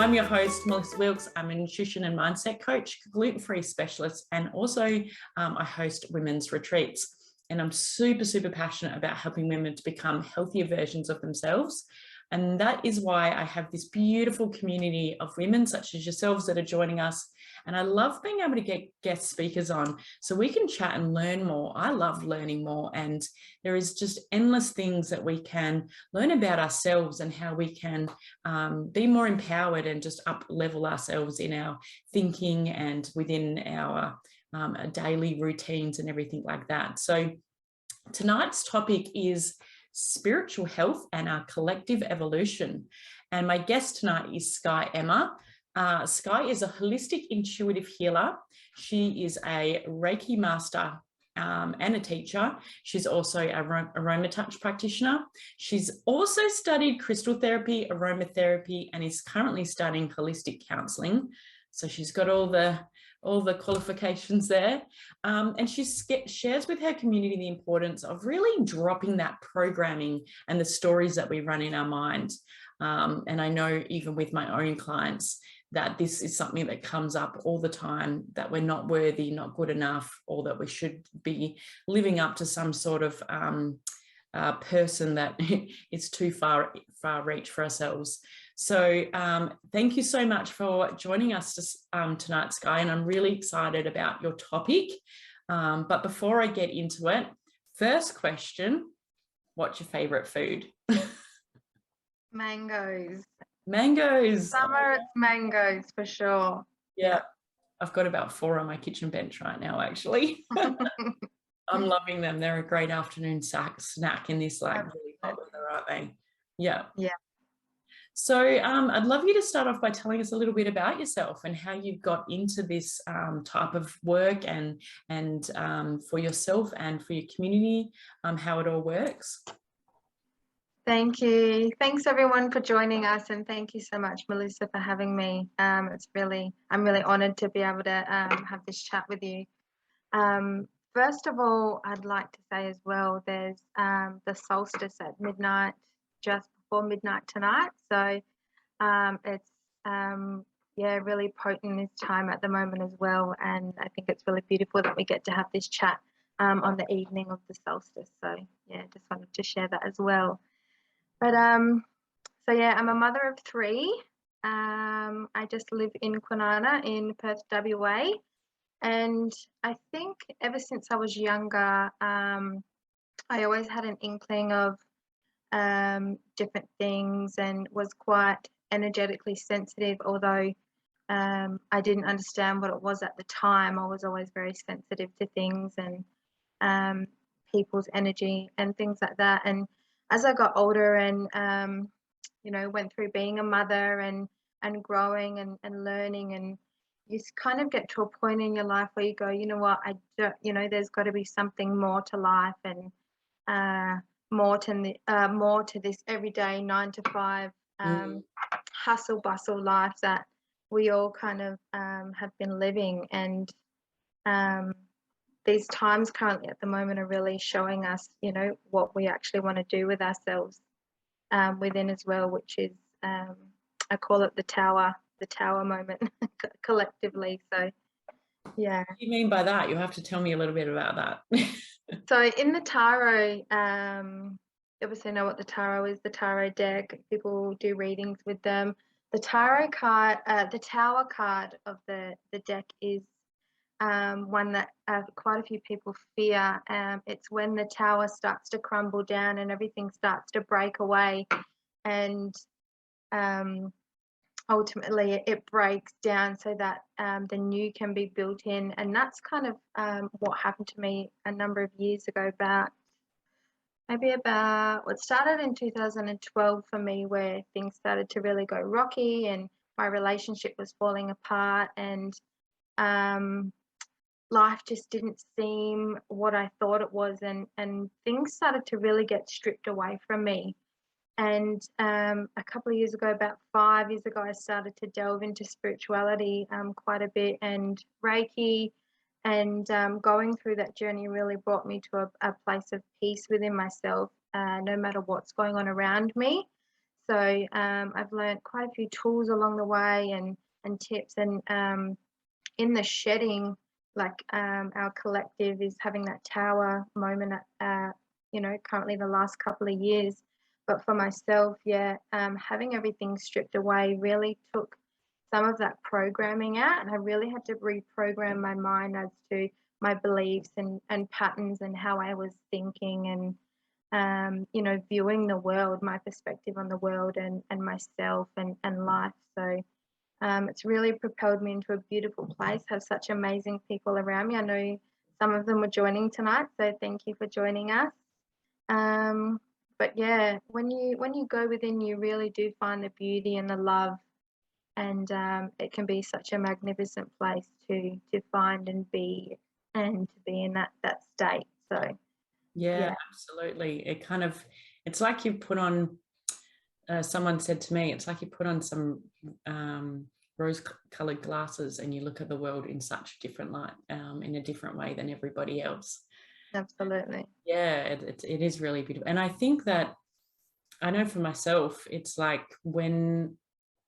I'm your host, Melissa Wilkes. I'm a nutrition and mindset coach, gluten-free specialist, and also I host women's retreats. And I'm super, super passionate about helping women to become healthier versions of themselves. And that is why I have this beautiful community of women such as yourselves that are joining us. And I love being able to get guest speakers on so we can chat and learn more. I love learning more, and there is just endless things that we can learn about ourselves and how we can be more empowered and just up level ourselves in our thinking and within our daily routines and everything like that. So tonight's topic is spiritual health and our collective evolution. And my guest tonight is Skye Emma. Skye is a holistic intuitive healer. She is a Reiki Master and a teacher. She's also a Aromatouch Practitioner. She's also studied crystal therapy, aromatherapy, and is currently studying Holistic Counselling. So she's got all the qualifications there. And she shares with her community the importance of really dropping that programming and the stories that we run in our mind. And I know even with my own clients that this is something that comes up all the time, that we're not worthy, not good enough, or that we should be living up to some sort of person that is too far reach for ourselves. So thank you so much for joining us tonight, Skye, and I'm really excited about your topic. But before I get into it, first question, what's your favorite food? Mangoes. Mangoes. Summer, it's mangoes for sure. Yeah, I've got about 4 on my kitchen bench right now, actually. I'm loving them. They're a great afternoon snack in this like really hot weather, aren't they? Yeah. Yeah. So I'd love you to start off by telling us a little bit about yourself and how you got into this type of work and for yourself and for your community, how it all works. Thank you. Thanks everyone for joining us, and thank you so much, Melissa, for having me. I'm really honoured to be able to have this chat with you. First of all, I'd like to say as well, there's the solstice at midnight, just before midnight tonight. So it's really potent this time at the moment as well, and I think it's really beautiful that we get to have this chat on the evening of the solstice. So yeah, just wanted to share that as well. But so yeah, I'm a mother of 3. I just live in Kwinana in Perth, WA, and I think ever since I was younger, I always had an inkling of different things and was quite energetically sensitive, although I didn't understand what it was at the time. I was always very sensitive to things and people's energy and things like that. And as I got older and went through being a mother and growing and learning, and you kind of get to a point in your life where you go, you know what, I don't, there's got to be something more to life, and more to this everyday 9 to 5 hustle bustle life that we all kind of have been living. And these times currently at the moment are really showing us, what we actually want to do with ourselves within as well, which is I call it the tower moment collectively. So yeah. What do you mean by that? You have to tell me a little bit about that. So in the tarot, obviously know what the tarot is, the tarot deck. People do readings with them. The tarot card, the tower card of the deck is one that quite a few people fear. It's when the tower starts to crumble down and everything starts to break away, and ultimately it breaks down so that the new can be built in. And that's kind of what happened to me a number of years ago, it started in 2012 for me, where things started to really go rocky and my relationship was falling apart, and life just didn't seem what I thought it was, and things started to really get stripped away from me. And a couple of years ago, about 5 years ago, I started to delve into spirituality quite a bit, and Reiki, and going through that journey really brought me to a place of peace within myself, no matter what's going on around me. So I've learned quite a few tools along the way and tips. And in the shedding, like our collective is having that tower moment currently the last couple of years. But for myself, yeah, having everything stripped away really took some of that programming out, and I really had to reprogram my mind as to my beliefs and patterns and how I was thinking and viewing the world, my perspective on the world and myself and life. So it's really propelled me into a beautiful place, have such amazing people around me. I know some of them were joining tonight, so thank you for joining us. But yeah, when you go within, you really do find the beauty and the love, and it can be such a magnificent place to find and be in that state. So Yeah, yeah. absolutely. It's like you put on, someone said to me, it's like you put on some rose-colored glasses and you look at the world in such a different light, in a different way than everybody else. Absolutely. Yeah, it is really beautiful. And I think that, I know for myself, it's like when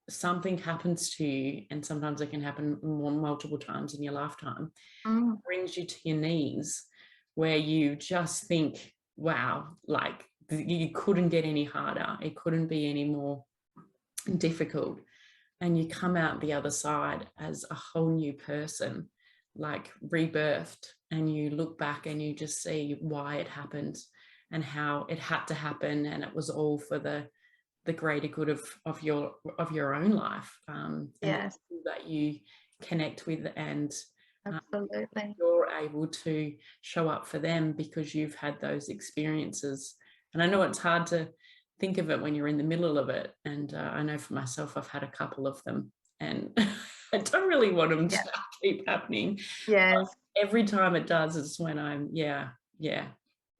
something happens to you, and sometimes it can happen multiple times in your lifetime, Mm, brings you to your knees, where you just think, wow, like you couldn't get any harder. It couldn't be any more difficult. And you come out the other side as a whole new person, like rebirthed, and you look back and you just see why it happened and how it had to happen, and it was all for the greater good of your own life, and yes, that you connect with, and absolutely. you're able to show up for them because you've had those experiences. And I know it's hard to think of it when you're in the middle of it, and I know for myself I've had a couple of them, and I don't really want them Yeah. to keep happening. Yes. Every time it does is when I'm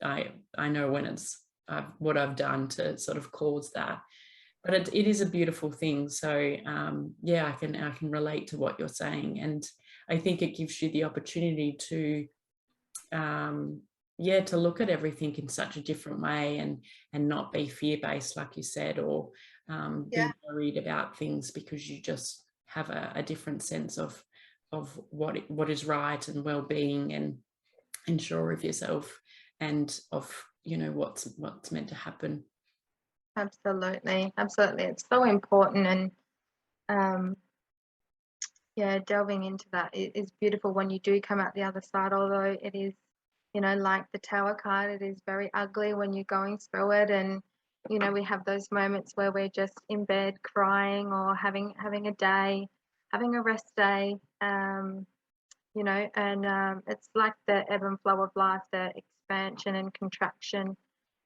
I know when it's what I've done to sort of cause that. But it is a beautiful thing. So yeah, I can relate to what you're saying, and I think it gives you the opportunity to to look at everything in such a different way, and not be fear-based, like you said, or Yeah. be worried about things, because you just have a different sense of what is right and well-being, and sure of yourself, and of what's meant to happen. Absolutely. Absolutely. It's so important. And um, yeah, delving into that is beautiful when you do come out the other side, although it is, like the tower card, it is very ugly when you're going through it. And, we have those moments where we're just in bed crying or having a day, having a rest day, and it's like the ebb and flow of life, the expansion and contraction,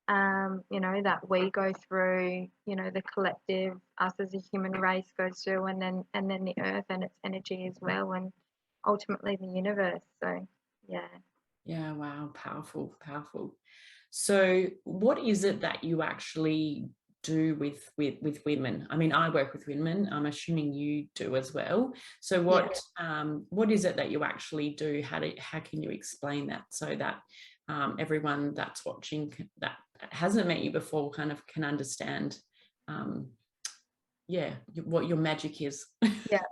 that we go through, the collective, us as a human race goes through, and then the earth and its energy as well, and ultimately the universe. So yeah. Yeah, wow, powerful, powerful. So what is it that you actually do with women? I mean, I work with women. I'm assuming you do as well. So Yeah. what is it that you actually do? How can you explain that, so that everyone that's watching that hasn't met you before kind of can understand what your magic is? Yeah.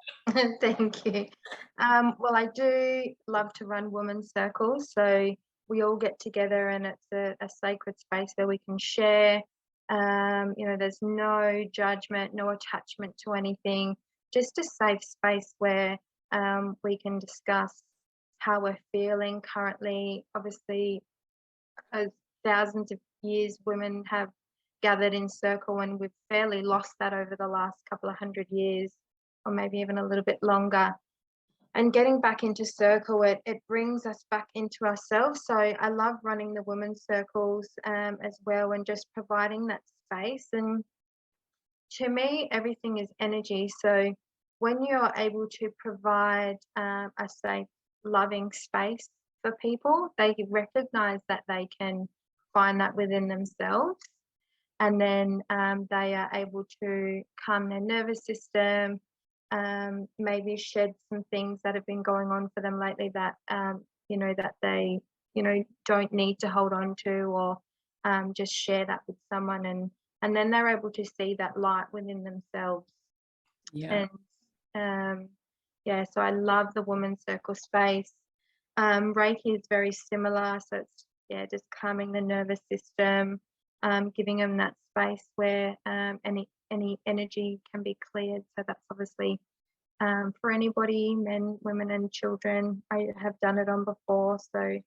Thank you. Well, I do love to run women's circles. So we all get together, and it's a sacred space where we can share. There's no judgment, no attachment to anything, just a safe space where we can discuss how we're feeling currently. Obviously, as thousands of years, women have gathered in circle, and we've fairly lost that over the last couple of 100 years, or maybe even a little bit longer. And getting back into circle, it brings us back into ourselves. So I love running the women's circles as well, and just providing that space. And to me, everything is energy. So when you're able to provide a safe, loving space for people, they recognize that they can find that within themselves. And then they are able to calm their nervous system, maybe shed some things that have been going on for them lately that, that they, don't need to hold on to, or just share that with someone. And and then they're able to see that light within themselves. Yeah. And yeah, so I love the women's circle space. Reiki is very similar, so it's just calming the nervous system, giving them that space where any energy can be cleared. So that's obviously for anybody, men, women, and children. I have done it on before, so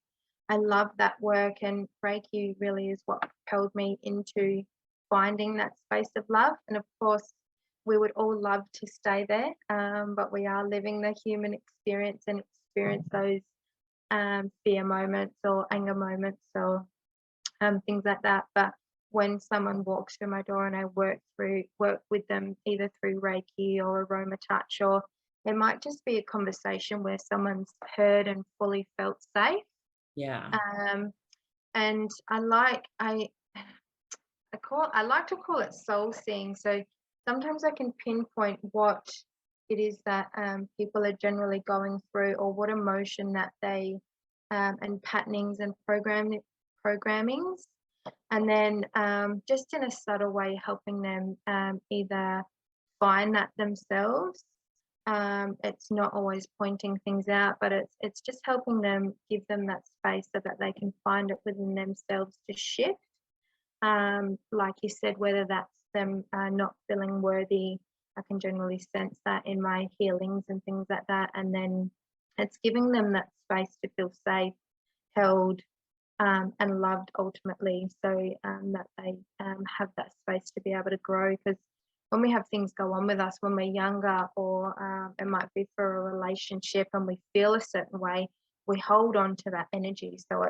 I love that work. And Reiki really is what propelled me into finding that space of love. And of course, we would all love to stay there, but we are living the human experience and experience those fear moments or anger moments or things like that. But when someone walks through my door and I work with them either through Reiki or Aromatouch, or it might just be a conversation where someone's heard and fully felt safe. Yeah. And I like to call it soul seeing. So sometimes I can pinpoint what it is that people are generally going through, or what emotion that they and patternings and programmings, and then just in a subtle way helping them either find that themselves. It's not always pointing things out, but it's just helping them, give them that space so that they can find it within themselves to shift. Like you said, whether that's them not feeling worthy, I can generally sense that in my healings and things like that. And then it's giving them that space to feel safe, held, and loved ultimately, so that they have that space to be able to grow. Because when we have things go on with us when we're younger, or it might be for a relationship and we feel a certain way, we hold on to that energy. So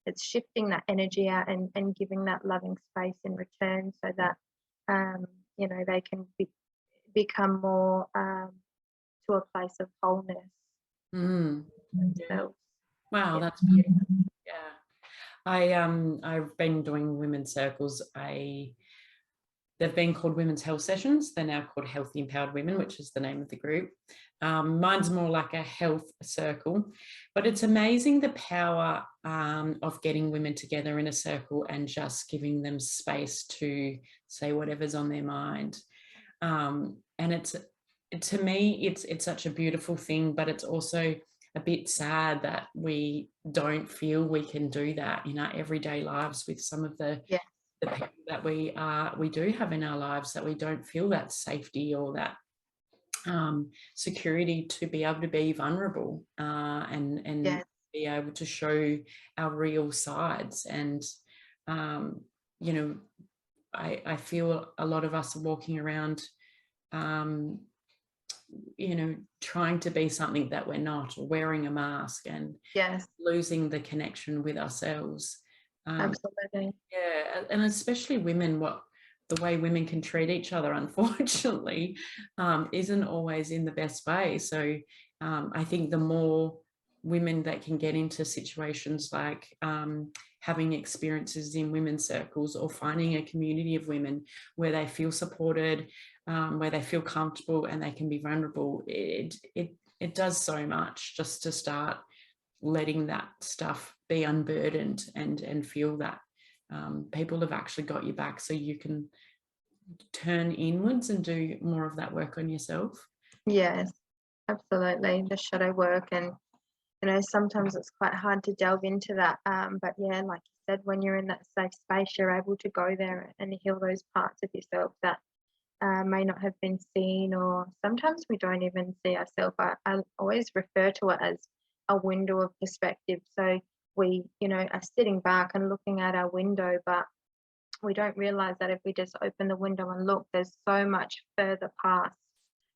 it's shifting that energy out and giving that loving space in return, so that they can become more to a place of wholeness themselves. Wow, that's beautiful. Yeah. I've been doing women's circles. They've been called Women's Health Sessions. They're now called Healthy Empowered Women, which is the name of the group. Mine's more like a health circle, but it's amazing the power of getting women together in a circle and just giving them space to say whatever's on their mind. And to me, it's such a beautiful thing, but it's also a bit sad that we don't feel we can do that in our everyday lives with some of the people that we do have in our lives, that we don't feel that safety or that security to be able to be vulnerable and be able to show our real sides. And I feel a lot of us are walking around trying to be something that we're not, or wearing a mask, and losing the connection with ourselves. Absolutely. Yeah, and especially women, the way women can treat each other, unfortunately, isn't always in the best way. So I think the more women that can get into situations like having experiences in women's circles, or finding a community of women where they feel supported, where they feel comfortable and they can be vulnerable, it does so much just to start letting that stuff be unburdened and feel that people have actually got your back, so you can turn inwards and do more of that work on yourself. Yes, absolutely. The shadow work, and sometimes it's quite hard to delve into that. But yeah, like you said, when you're in that safe space, you're able to go there and heal those parts of yourself that may not have been seen, or sometimes we don't even see ourselves. I always refer to it as a window of perspective. So we, are sitting back and looking at our window, but we don't realize that if we just open the window and look, there's so much further past,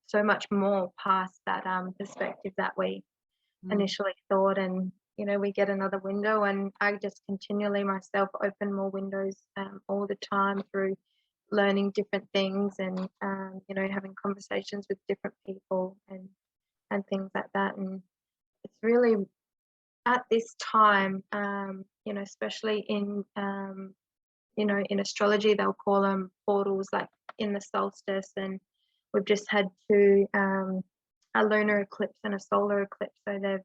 so much more past that perspective that we initially thought. And we get another window, and I just continually myself open more windows all the time through learning different things, and having conversations with different people and things like that. And it's really at this time, especially in in astrology, they'll call them portals, like in the solstice, and we've just had a lunar eclipse and a solar eclipse, so they've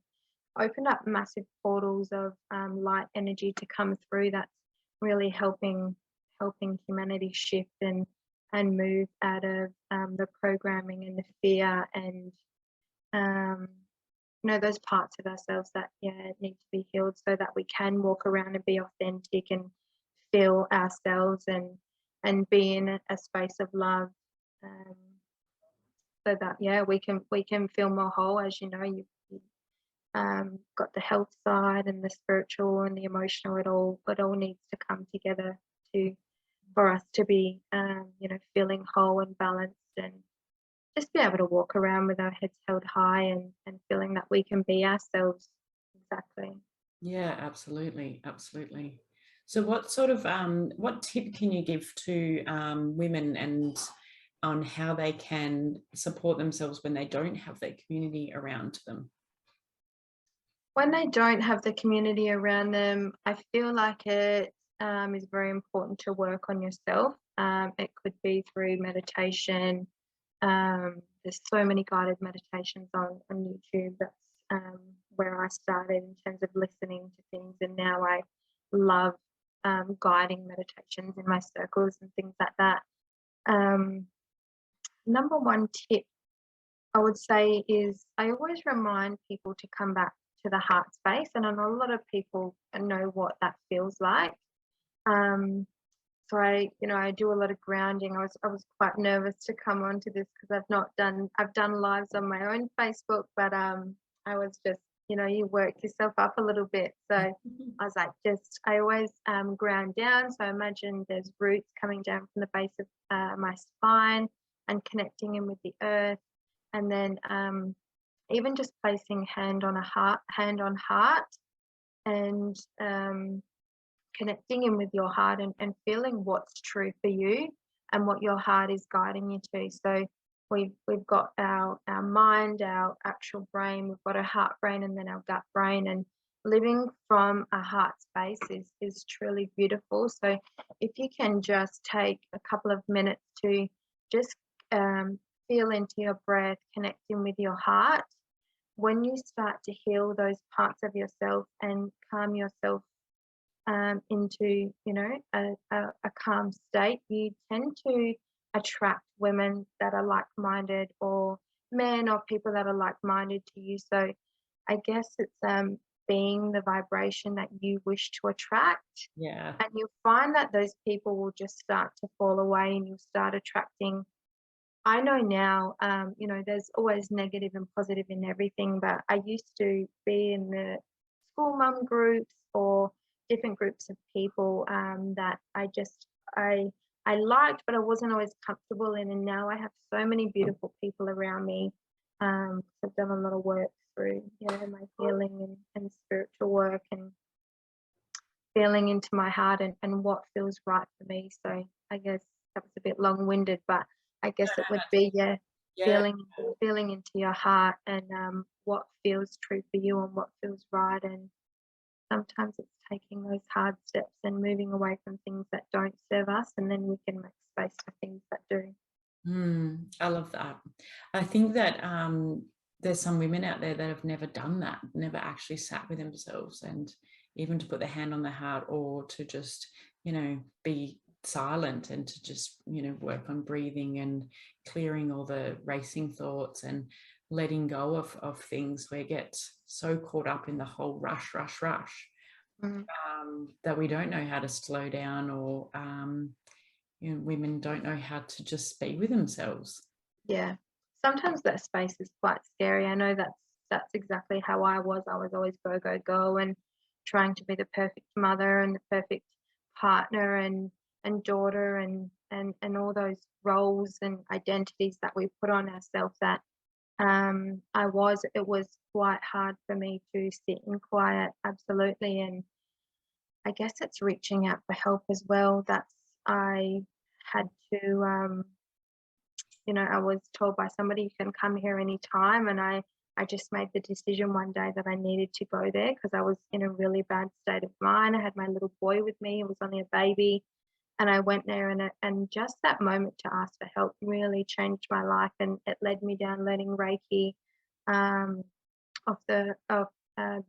opened up massive portals of light energy to come through. That's really helping helping humanity shift and move out of the programming and the fear and those parts of ourselves that need to be healed, so that we can walk around and be authentic and feel ourselves and be in a space of love, so that we can feel more whole. As you know, you've got the health side and the spiritual and the emotional. It all needs to come together for us to be feeling whole and balanced, and just be able to walk around with our heads held high and feeling that we can be ourselves. Exactly. Yeah, absolutely. Absolutely. So what sort of, what tip can you give to women and on how they can support themselves when they don't have their community around them? When they don't have the community around them, I feel like it is very important to work on yourself. It could be through meditation. There's so many guided meditations on YouTube. That's where I started in terms of listening to things, and now I love guiding meditations in my circles and things like that. Number one tip I would say is I always remind people to come back to the heart space, and I know a lot of people know what that feels like. Um, so I do a lot of grounding. I was quite nervous to come onto this because I've done lives on my own Facebook, but I was just, you work yourself up a little bit. So I was like, I always ground down. So imagine there's roots coming down from the base of my spine and connecting in with the earth. And then even just placing hand on heart and connecting in with your heart and feeling what's true for you and what your heart is guiding you to. So we've got our mind, our actual brain, we've got our heart brain, and then our gut brain, and living from a heart space is truly beautiful. So if you can just take a couple of minutes to just feel into your breath, connecting with your heart, when you start to heal those parts of yourself and calm yourself into a calm state, you tend to attract women that are like-minded, or men or people that are like-minded to you. So I guess it's being the vibration that you wish to attract. Yeah. And you'll find that those people will just start to fall away, and you'll start attracting. I know now, there's always negative and positive in everything, but I used to be in the school mum groups or different groups of people that I liked, but I wasn't always comfortable in. And now I have so many beautiful people around me. I've done a lot of work through, my healing and spiritual work, and feeling into my heart and what feels right for me. So I guess that was a bit long-winded, but I guess it would be feeling into your heart and what feels true for you and what feels right. And sometimes it's taking those hard steps and moving away from things that don't serve us, and then we can make space for things that do. I love that. I think that there's some women out there that have never done that, never actually sat with themselves, and even to put their hand on their heart, or to just, be silent and to just, work on breathing and clearing all the racing thoughts and letting go of things. We get so caught up in the whole rush, that we don't know how to slow down, or women don't know how to just be with themselves. Yeah, sometimes that space is quite scary. I know that's exactly how I was. I was always go, go, go, and trying to be the perfect mother and the perfect partner and daughter and all those roles and identities that we put on ourselves, that it was quite hard for me to sit in quiet, absolutely. And I guess it's reaching out for help as well. I had to I was told by somebody, you can come here anytime, and I just made the decision one day that I needed to go there because I was in a really bad state of mind. I had my little boy with me, he was only a baby, and I went there, and just that moment to ask for help really changed my life, and it led me down learning Reiki of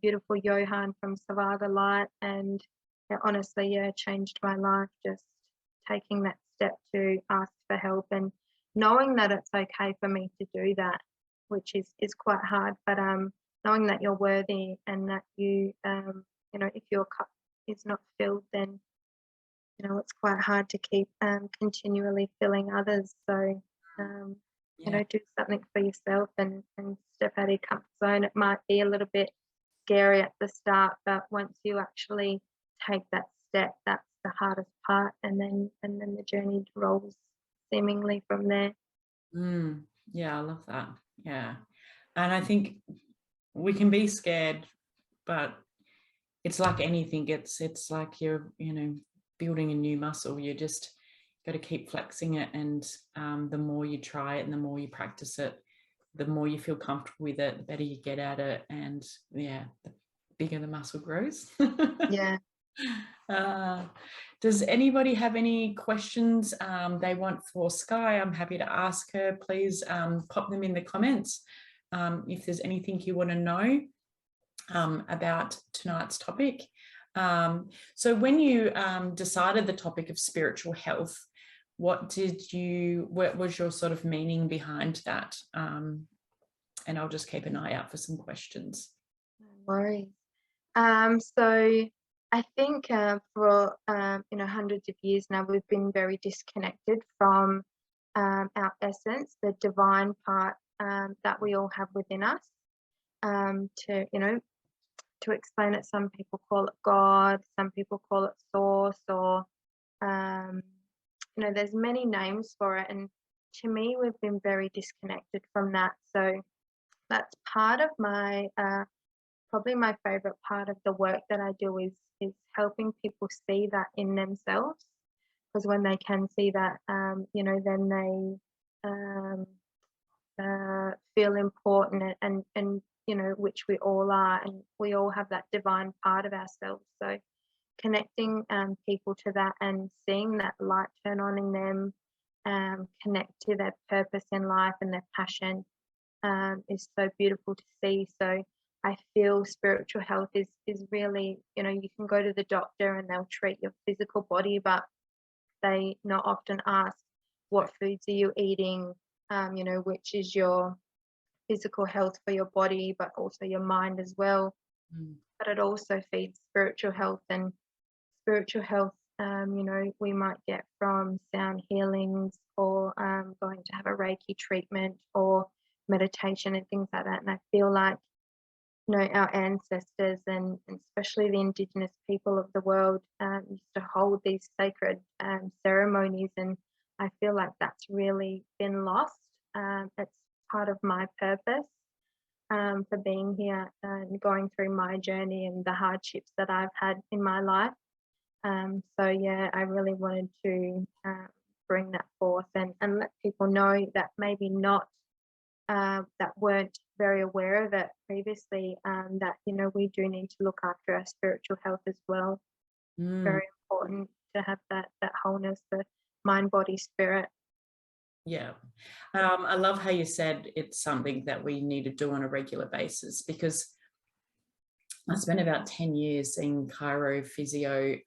beautiful Johan from Savaga Light, and it honestly changed my life just taking that step to ask for help and knowing that it's okay for me to do that, which is quite hard, but knowing that you're worthy and that you know, if your cup is not filled, then you know it's quite hard to keep continually filling others. So you know, do something for yourself and step out of your comfort zone. It might be a little bit scary at the start, but once you actually take that step, that's the hardest part, and then the journey rolls seemingly from there. Yeah, I love that. Yeah. And I think we can be scared, but it's like anything. It's like you're, you know, building a new muscle. You just got to keep flexing it, and the more you try it and the more you practice it, the more you feel comfortable with it, the better you get at it, and yeah, the bigger the muscle grows. Yeah. Does anybody have any questions they want for Skye? I'm happy to ask her. Please pop them in the comments if there's anything you want to know about tonight's topic. So when you decided the topic of spiritual health, what was your sort of meaning behind that? And I'll just keep an eye out for some questions. No worries. So I think for you know, hundreds of years now, we've been very disconnected from our essence, the divine part that we all have within us. To, you know, to explain it, some people call it God, some people call it source, or you know, there's many names for it. And to me, we've been very disconnected from that. So that's part of my probably my favorite part of the work that I do is helping people see that in themselves, because when they can see that, you know, then they feel important, and you know, which we all are, and we all have that divine part of ourselves. So connecting people to that and seeing that light turn on in them, connect to their purpose in life and their passion, is so beautiful to see. So I feel spiritual health is really, you know, you can go to the doctor and they'll treat your physical body, but they not often ask, what foods are you eating, you know, which is your physical health for your body, but also your mind as well. But it also feeds spiritual health, and spiritual health, you know, we might get from sound healings, or going to have a Reiki treatment, or meditation and things like that. And I feel like, you know, our ancestors and especially the Indigenous people of the world used to hold these sacred ceremonies, and I feel like that's really been lost. It's part of my purpose for being here and going through my journey and the hardships that I've had in my life. So yeah, I really wanted to bring that forth and let people know that maybe not, that weren't very aware of it previously, that, you know, we do need to look after our spiritual health as well. Very important to have that wholeness, the mind, body, spirit. Yeah. I love how you said it's something that we need to do on a regular basis, because I spent about 10 years seeing chiro, physio,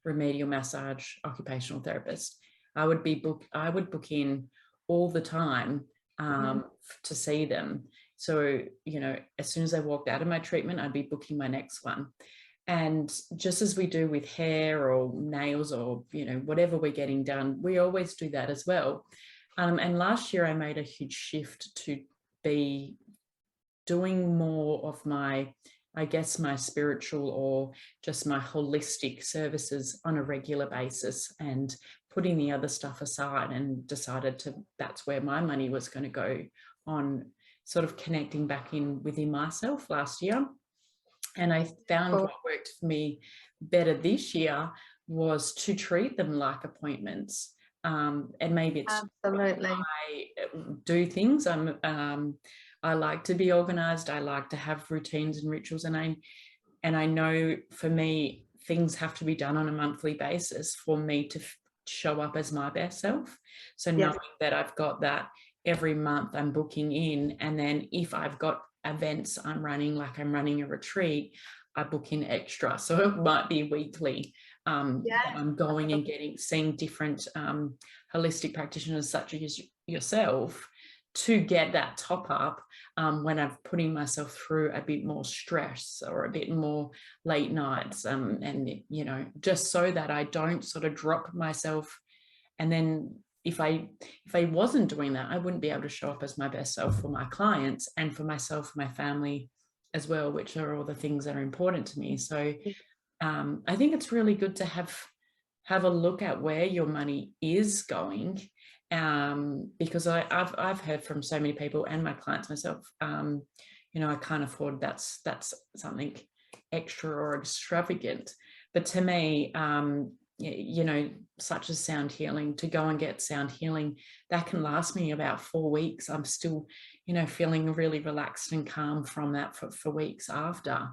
remedial massage, occupational therapist. I would book in all the time to see them. So, you know, as soon as I walked out of my treatment, I'd be booking my next one. And just as we do with hair or nails or, you know, whatever we're getting done, we always do that as well. And last year I made a huge shift to be doing more of my, I guess, my spiritual or just my holistic services on a regular basis, and putting the other stuff aside, and decided that's where my money was going to go, on sort of connecting back in within myself last year. And I found what worked for me better this year was to treat them like appointments. And maybe it's absolutely I do things. I like to be organized. I like to have routines and rituals, and I know for me things have to be done on a monthly basis for me to show up as my best self. So knowing that I've got that every month, I'm booking in, and then if I've got events I'm running, like I'm running a retreat, I book in extra. So it might be weekly. that I'm going and seeing different holistic practitioners such as yourself to get that top up when I'm putting myself through a bit more stress or a bit more late nights, and you know, just so that I don't sort of drop myself. And then if I wasn't doing that, I wouldn't be able to show up as my best self for my clients and for myself, my family as well, which are all the things that are important to me. So I think it's really good to have a look at where your money is going, because I've heard from so many people and my clients myself, you know, I can't afford that's something extra or extravagant. But to me, you know, such as sound healing, to go and get sound healing, that can last me about 4 weeks. I'm still, you know, feeling really relaxed and calm from that for weeks after.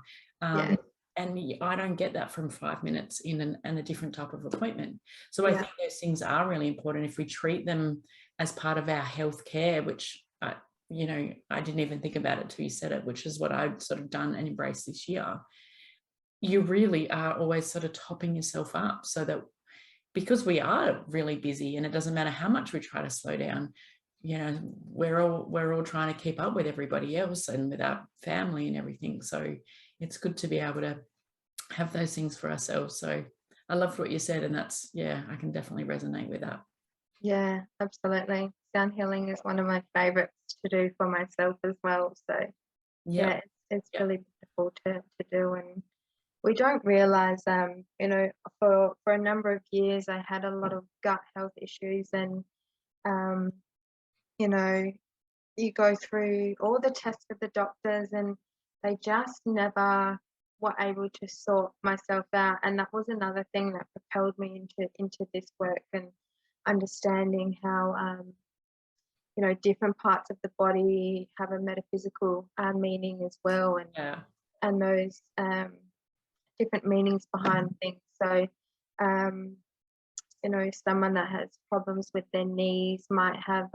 And I don't get that from 5 minutes in a different type of appointment. So I think those things are really important if we treat them as part of our health care, which, you know, I didn't even think about it till you said it, which is what I've sort of done and embraced this year. You really are always sort of topping yourself up, so that because we are really busy and it doesn't matter how much we try to slow down, you know, we're all trying to keep up with everybody else and with our family and everything. So it's good to be able to have those things for ourselves. So I loved what you said, and that's, yeah, I can definitely resonate with that. Yeah, absolutely. Sound healing is one of my favorites to do for myself as well. So yeah, it's really beautiful to do. And we don't realize, you know, for a number of years I had a lot of gut health issues, and you know, you go through all the tests with the doctors and they just never were able to sort myself out. And that was another thing that propelled me into this work, and understanding how you know, different parts of the body have a metaphysical meaning as well, and those different meanings behind things. So you know, someone that has problems with their knees might have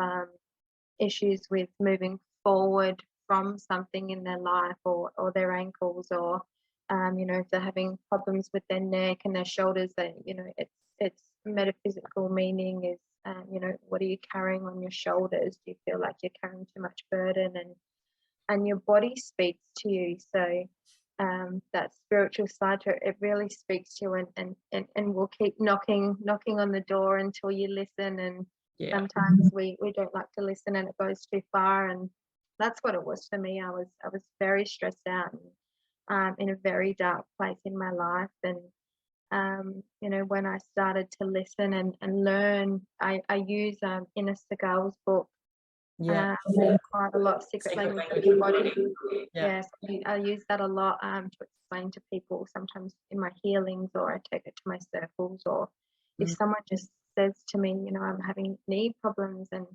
issues with moving forward from something in their life, or their ankles, or you know, if they're having problems with their neck and their shoulders, that, you know, it's metaphysical meaning is, you know, what are you carrying on your shoulders? Do you feel like you're carrying too much burden? And your body speaks to you. So that spiritual side to it, it really speaks to you, and will keep knocking on the door until you listen. And sometimes we don't like to listen, and it goes too far. And that's what it was for me. I was very stressed out, and in a very dark place in my life. And you know, when I started to listen and learn, I use Inner Segal's book, quite a lot of secret language of the body. Yes, I use that a lot to explain to people, sometimes in my healings, or I take it to my circles, or if someone just says to me, you know, I'm having knee problems, and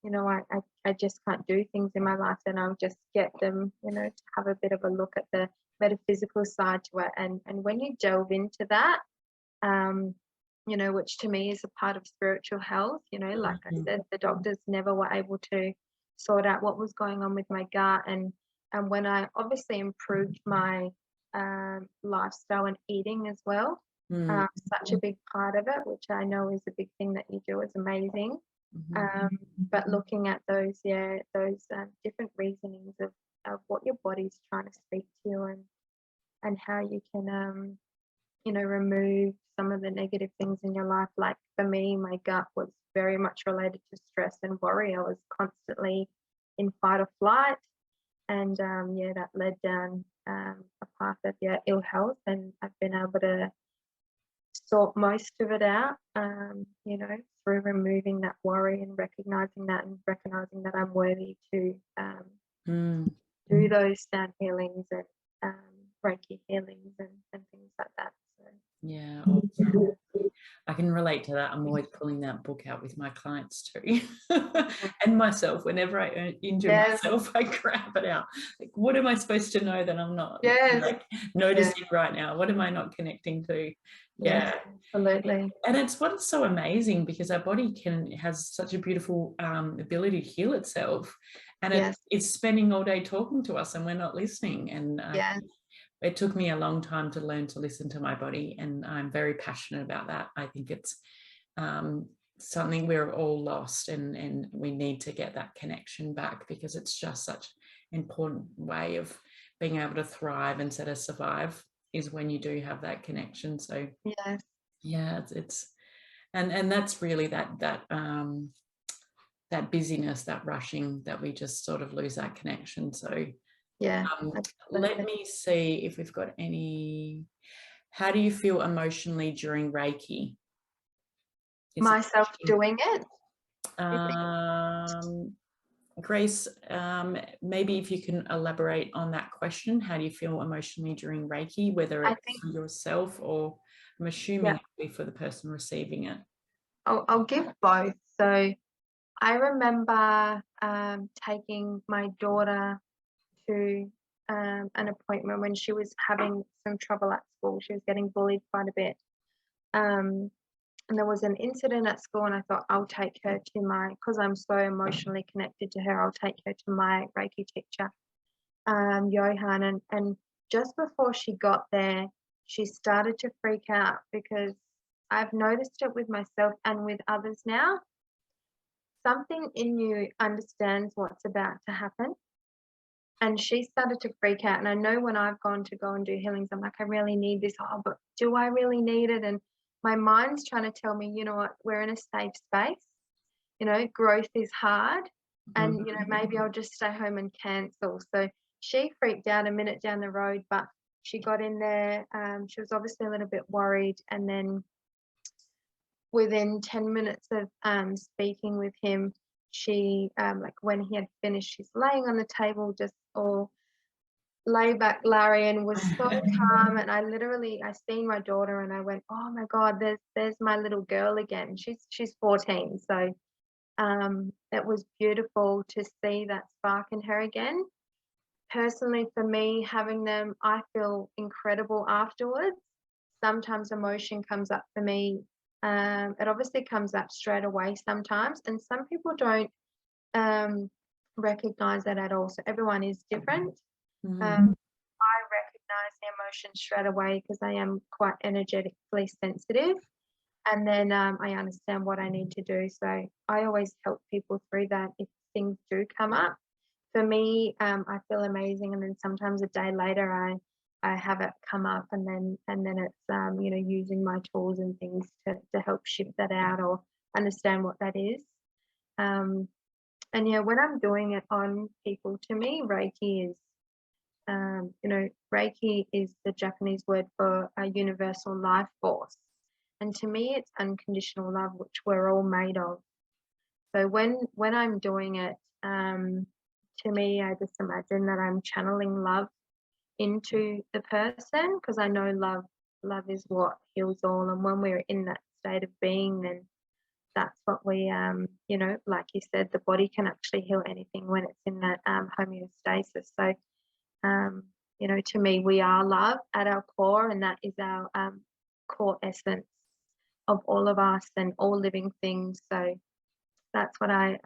you know, I just can't do things in my life, then I'll just get them, you know, to have a bit of a look at the metaphysical side to it. And when you delve into that, you know, which to me is a part of spiritual health, you know, like I said, the doctors never were able to sort out what was going on with my gut. And when I obviously improved my lifestyle and eating as well, such a big part of it, which I know is a big thing that you do, is amazing. But looking at those different reasonings of what your body's trying to speak to you, and how you can you know, remove some of the negative things in your life. Like for me, my gut was very much related to stress and worry. I was constantly in fight or flight, and that led down a path of ill health. And I've been able to sort most of it out, you know, through removing that worry and recognizing that that I'm worthy to do those sound healings and Reiki healings and things like that. So yeah, awesome. I can relate to that. I'm always pulling that book out with my clients too, and myself. Whenever I injure myself, I grab it out. Like, what am I supposed to know that I'm not like noticing right now? What am I not connecting to? Yeah, absolutely. And it's what's so amazing, because our body has such a beautiful ability to heal itself, and it's spending all day talking to us, and we're not listening. And it took me a long time to learn to listen to my body, and I'm very passionate about that. I think it's something we're all lost, and we need to get that connection back, because it's just such an important way of being able to thrive instead of survive, is when you do have that connection. So Yes. yeah, and that's really that busyness, that rushing, that we just sort of lose that connection. So Yeah. let me see if we've got any. How do you feel emotionally during Reiki? Myself doing it. Grace, maybe if you can elaborate on that question. How do you feel emotionally during Reiki, whether it's for yourself, or I'm assuming it will be for the person receiving it? I'll give both. So I remember taking my daughter to an appointment when she was having some trouble at school. She was getting bullied quite a bit. And there was an incident at school, and I thought, I'll take her to because I'm so emotionally connected to her, I'll take her to my Reiki teacher, Johan. And just before she got there, she started to freak out, because I've noticed it with myself and with others now. Something in you understands what's about to happen. And she started to freak out. And I know when I've gone to go and do healings, I'm like, I really need this. Oh, but do I really need it? And my mind's trying to tell me, you know what, we're in a safe space. You know, growth is hard. And, you know, maybe I'll just stay home and cancel. So she freaked out a minute down the road, but she got in there. She was obviously a little bit worried. And then within 10 minutes of speaking with him, she, like when he had finished, she's laying on the table, just all lay back Larry, and was so calm. And I seen my daughter, and I went, oh my God, there's my little girl again. She's 14. So it was beautiful to see that spark in her again. Personally, for me, having them, I feel incredible afterwards. Sometimes emotion comes up for me. It obviously comes up straight away sometimes, and some people don't recognize that at all. So everyone is different. I recognize the emotion straight away, because I am quite energetically sensitive, and then I understand what I need to do. So I always help people through that if things do come up. For me, I feel amazing, and then sometimes a day later I have it come up, and then it's you know, using my tools and things to help shift that out or understand what that is. And yeah, when I'm doing it on people, to me, Reiki is, you know, Reiki is the Japanese word for a universal life force. And to me, it's unconditional love, which we're all made of. So when I'm doing it, to me, I just imagine that I'm channeling love into the person, because I know love is what heals all. And when we're in that state of being, then that's what we, you know, like you said, the body can actually heal anything when it's in that homeostasis. So, you know, to me, we are love at our core, and that is our core essence of all of us and all living things. So that's what I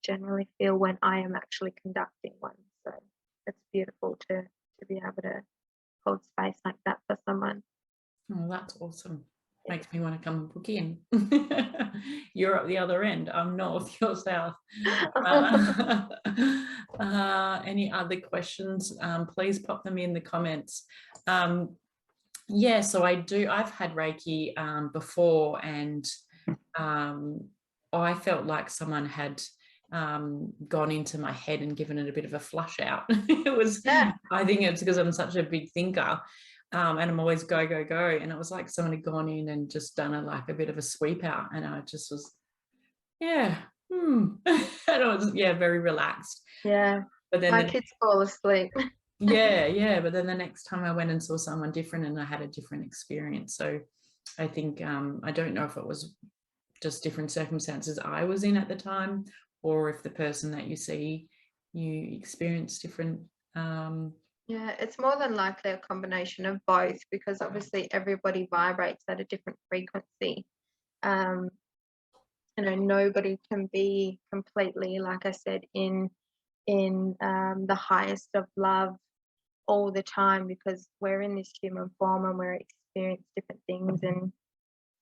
generally feel when I am actually conducting one. So it's beautiful to be able to hold space like that for someone. Oh, that's awesome. Makes me want to come and book in. You're at the other end. I'm north, you're south. Any other questions? Please pop them in the comments. Yeah, so I've had Reiki before, and I felt like someone had gone into my head and given it a bit of a flush out. It was, I think it's because I'm such a big thinker. And I'm always go, go, go. And it was like someone had gone in and just done a bit of a sweep out. And I just was, and I was, very relaxed. Yeah. But then my kids fall asleep. Yeah. But then the next time I went and saw someone different, and I had a different experience. So I think, I don't know if it was just different circumstances I was in at the time, or if the person that you see, you experience different. Yeah, it's more than likely a combination of both, because obviously everybody vibrates at a different frequency. You know, nobody can be completely, like I said, in the highest of love all the time, because we're in this human form and we're experiencing different things, and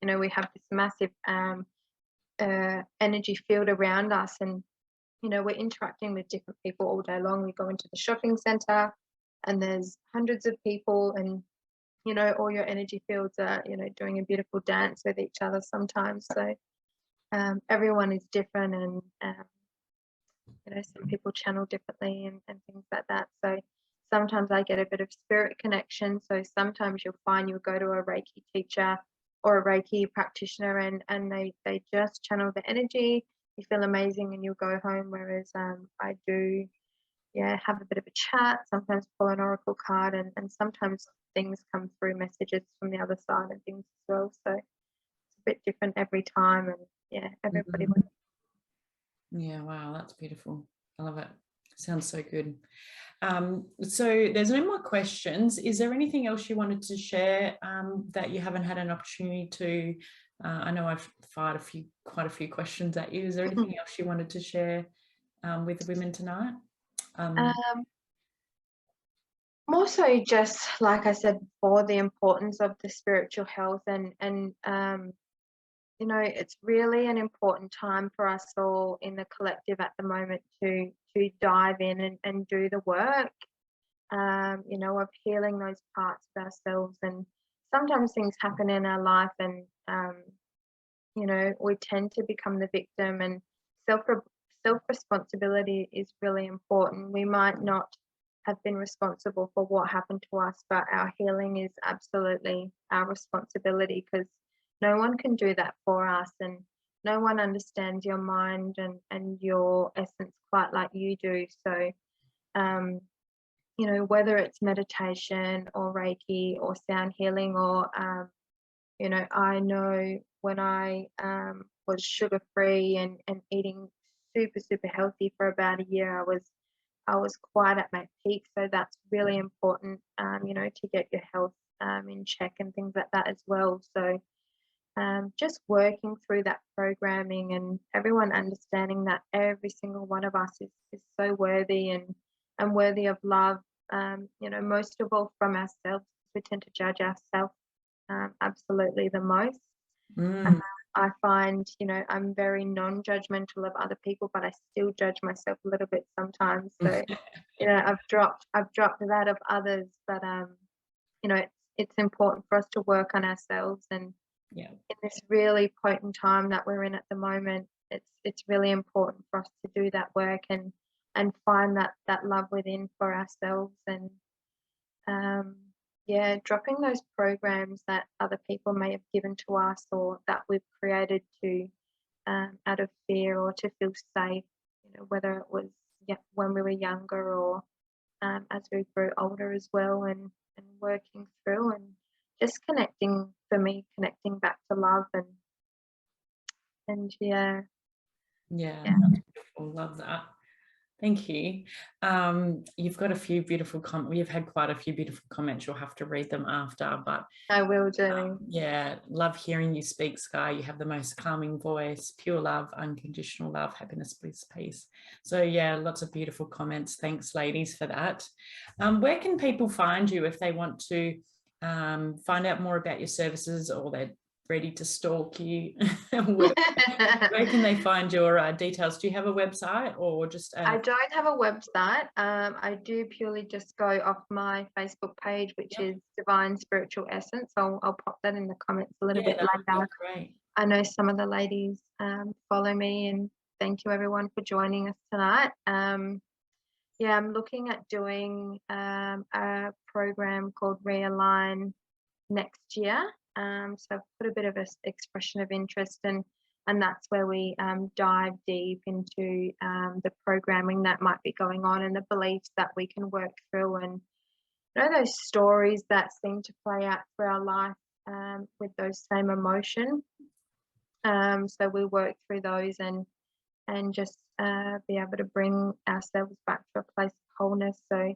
you know, we have this massive energy field around us, and you know, we're interacting with different people all day long. We go into the shopping center and there's hundreds of people, and you know, all your energy fields are, you know, doing a beautiful dance with each other sometimes. So everyone is different, and you know, some people channel differently and things like that. So sometimes I get a bit of spirit connection. So sometimes you'll find you'll go to a Reiki teacher or a Reiki practitioner, and they just channel the energy. You feel amazing and you'll go home. Whereas I do, yeah, have a bit of a chat, sometimes pull an oracle card, and sometimes things come through, messages from the other side and things as well. So it's a bit different every time, and yeah, everybody. Yeah, wow, that's beautiful. I love it. Sounds so good. So there's no more questions. Is there anything else you wanted to share that you haven't had an opportunity to? I know I've fired quite a few questions at you. Is there anything else you wanted to share with the women tonight? More so, just like I said before, the importance of the spiritual health, and you know, it's really an important time for us all in the collective at the moment to dive in and do the work, you know, of healing those parts of ourselves. And sometimes things happen in our life, and you know, we tend to become the victim, and self responsibility is really important. We might not have been responsible for what happened to us, but our healing is absolutely our responsibility, because no one can do that for us, and no one understands your mind and your essence quite like you do. So you know, whether it's meditation or Reiki or sound healing, or you know, I know when I was sugar free and eating super healthy for about a year, I was quite at my peak. So that's really important, you know, to get your health in check and things like that as well. So just working through that programming, and everyone understanding that every single one of us is so worthy and worthy of love, you know, most of all from ourselves. We tend to judge ourselves absolutely the most. I find, you know, I'm very non-judgmental of other people, but I still judge myself a little bit sometimes. So, you know, I've dropped that of others, but you know, it's important for us to work on ourselves. And yeah, in this really potent time that we're in at the moment, it's really important for us to do that work and find that love within for ourselves. And yeah, dropping those programs that other people may have given to us, or that we've created to out of fear or to feel safe, you know, whether it was when we were younger or as we grew older as well, and working through and just connecting, for me, connecting back to love and yeah. That's beautiful. Love that. Thank you. You've got a few beautiful you've had quite a few beautiful comments. You'll have to read them after, but I will do. yeah, love hearing you speak, Skye. You have the most calming voice, pure love, unconditional love, happiness, bliss, peace. So yeah, lots of beautiful comments. Thanks, ladies, for that. Where can people find you if they want to find out more about your services, or they're ready to stalk you? Where can they find your details? Do you have a website, or just I don't have a website. I do purely just go off my Facebook page, which is Divine Spiritual Essence. I'll pop that in the comments a little bit later. Great. I know some of the ladies follow me, and thank you everyone for joining us tonight. Yeah, I'm looking at doing a program called Realign next year. So I've put a bit of an expression of interest, and that's where we dive deep into the programming that might be going on and the beliefs that we can work through, and you know, those stories that seem to play out through our life with those same emotion. So we work through those and just be able to bring ourselves back to a place of wholeness. So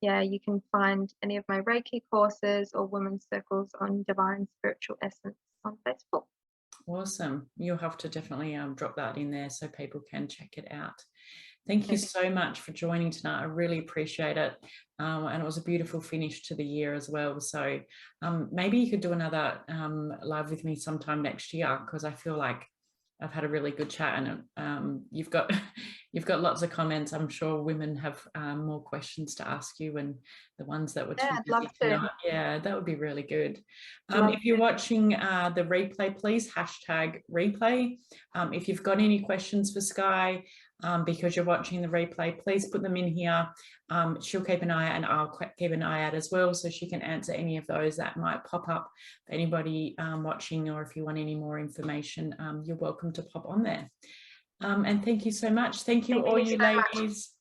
yeah, you can find any of my Reiki courses or women's circles on Divine Spiritual Essence on Facebook. Awesome. You'll have to definitely drop that in there so people can check it out. Thank you so much for joining tonight. I really appreciate it. And it was a beautiful finish to the year as well. So maybe you could do another live with me sometime next year, because I feel like I've had a really good chat, and you've got lots of comments. I'm sure women have more questions to ask you, and the ones that were too I'd love busy to. tonight. Yeah, that would be really good. If you're watching the replay, please hashtag replay. If you've got any questions for Skye, because you're watching the replay, please put them in here. She'll keep an eye out, and I'll keep an eye out as well, so she can answer any of those that might pop up for anybody watching, or if you want any more information, you're welcome to pop on there. And thank you so much. Thank you all you ladies.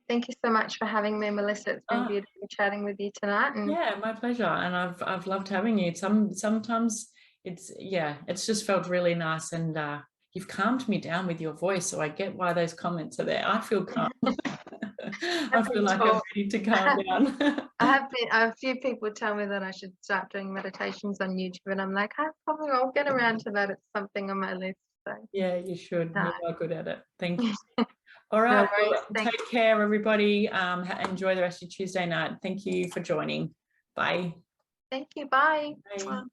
Thank you so much for having me, Melissa. It's been beautiful chatting with you tonight. And yeah, my pleasure. And I've loved having you. Sometimes it's just felt really nice, and you've calmed me down with your voice, so I get why those comments are there. I feel calm. I feel like I'm ready to calm down. a few people tell me that I should start doing meditations on YouTube, and I'm like, I'll get around to that. It's something on my list. So. Yeah, you should. You are good at it. Thank you. All right. No well, take care, everybody. Enjoy the rest of your Tuesday night. Thank you for joining. Bye. Thank you. Bye. Bye.